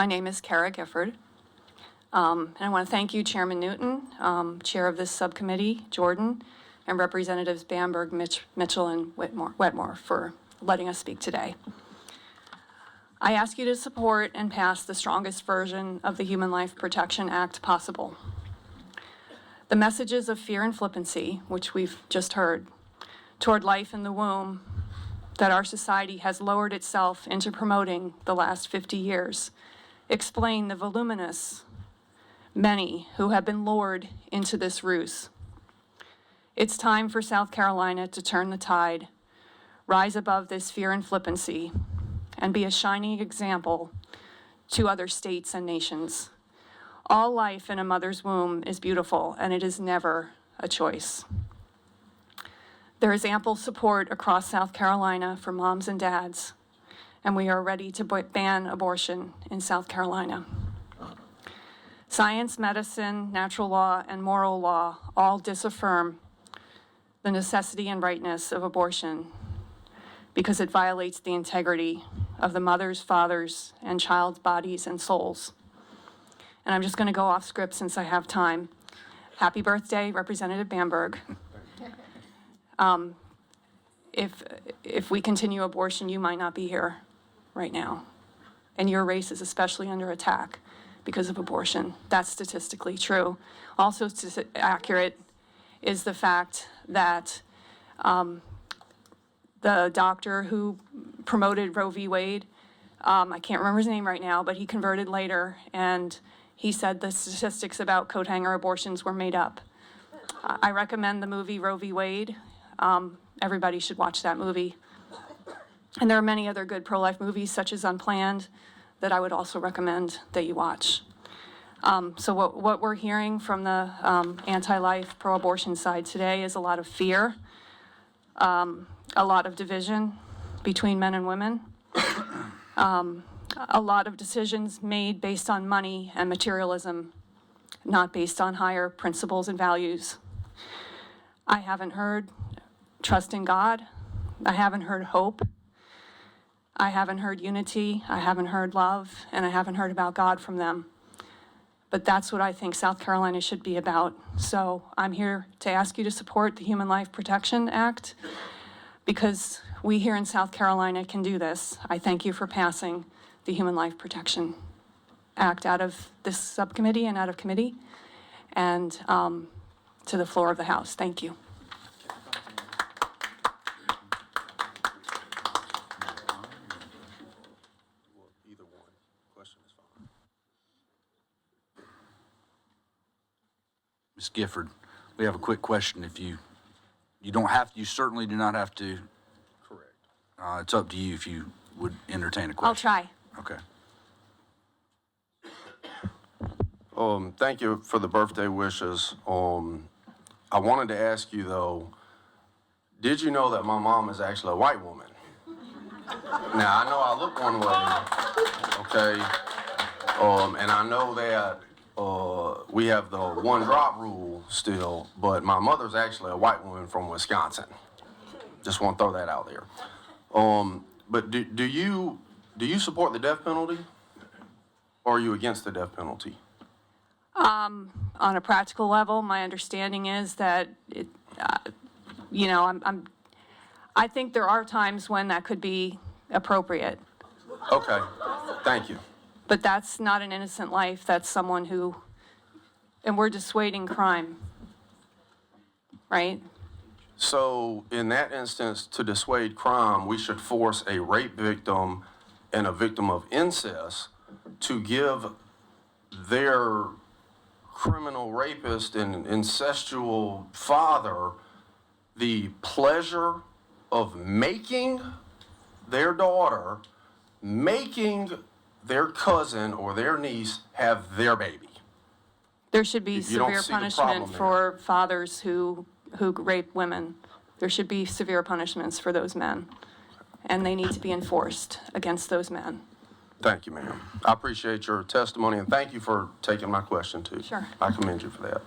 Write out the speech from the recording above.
My name is Kara Gifford. And I want to thank you, Chairman Newton, Chair of this subcommittee, Jordan, and Representatives Bamberg, Mitchell, and Wetmore for letting us speak today. I ask you to support and pass the strongest version of the Human Life Protection Act possible. The messages of fear and flippancy, which we've just heard, toward life in the womb, that our society has lowered itself into promoting the last 50 years, explain the voluminous many who have been lured into this ruse. It's time for South Carolina to turn the tide, rise above this fear and flippancy, and be a shining example to other states and nations. All life in a mother's womb is beautiful, and it is never a choice. There is ample support across South Carolina for moms and dads, and we are ready to ban abortion in South Carolina. Science, medicine, natural law, and moral law all disaffirm the necessity and rightness of abortion because it violates the integrity of the mother's, father's, and child's bodies and souls. And I'm just going to go off script since I have time. Happy birthday, Representative Bamberg. If we continue abortion, you might not be here right now. And your race is especially under attack because of abortion. That's statistically true. Also accurate is the fact that the doctor who promoted Roe v. Wade, I can't remember his name right now, but he converted later, and he said the statistics about coat hanger abortions were made up. I recommend the movie Roe v. Wade. Everybody should watch that movie. And there are many other good pro-life movies, such as Unplanned, that I would also recommend that you watch. So what we're hearing from the anti-life, pro-abortion side today is a lot of fear, a lot of division between men and women, a lot of decisions made based on money and materialism, not based on higher principles and values. I haven't heard trust in God. I haven't heard hope. I haven't heard unity. I haven't heard love, and I haven't heard about God from them. But that's what I think South Carolina should be about. So I'm here to ask you to support the Human Life Protection Act because we here in South Carolina can do this. I thank you for passing the Human Life Protection Act out of this subcommittee and out of committee and to the floor of the House. Thank you. Either one. Question is fine. Ms. Gifford, we have a quick question. If you don't have to, you certainly do not have to. Correct. It's up to you if you would entertain a question. I'll try. Okay. Thank you for the birthday wishes. I wanted to ask you though, did you know that my mom is actually a white woman? Now I know I look one way, okay, and I know that we have the one drop rule still, but my mother's actually a white woman from Wisconsin. Just want to throw that out there. But do you support the death penalty, or are you against the death penalty? On a practical level, my understanding is that I think there are times when that could be appropriate. Okay, thank you. But that's not an innocent life. That's someone who, and we're dissuading crime, right? So in that instance, to dissuade crime, we should force a rape victim and a victim of incest to give their criminal rapist and incestual father the pleasure of making their daughter, making their cousin or their niece have their baby. There should be You don't severe see the punishment problem there. for fathers who rape women. There should be severe punishments for those men, and they need to be enforced against those men. Thank you, ma'am. I appreciate your testimony, and thank you for taking my question, too. Sure. I commend you for that.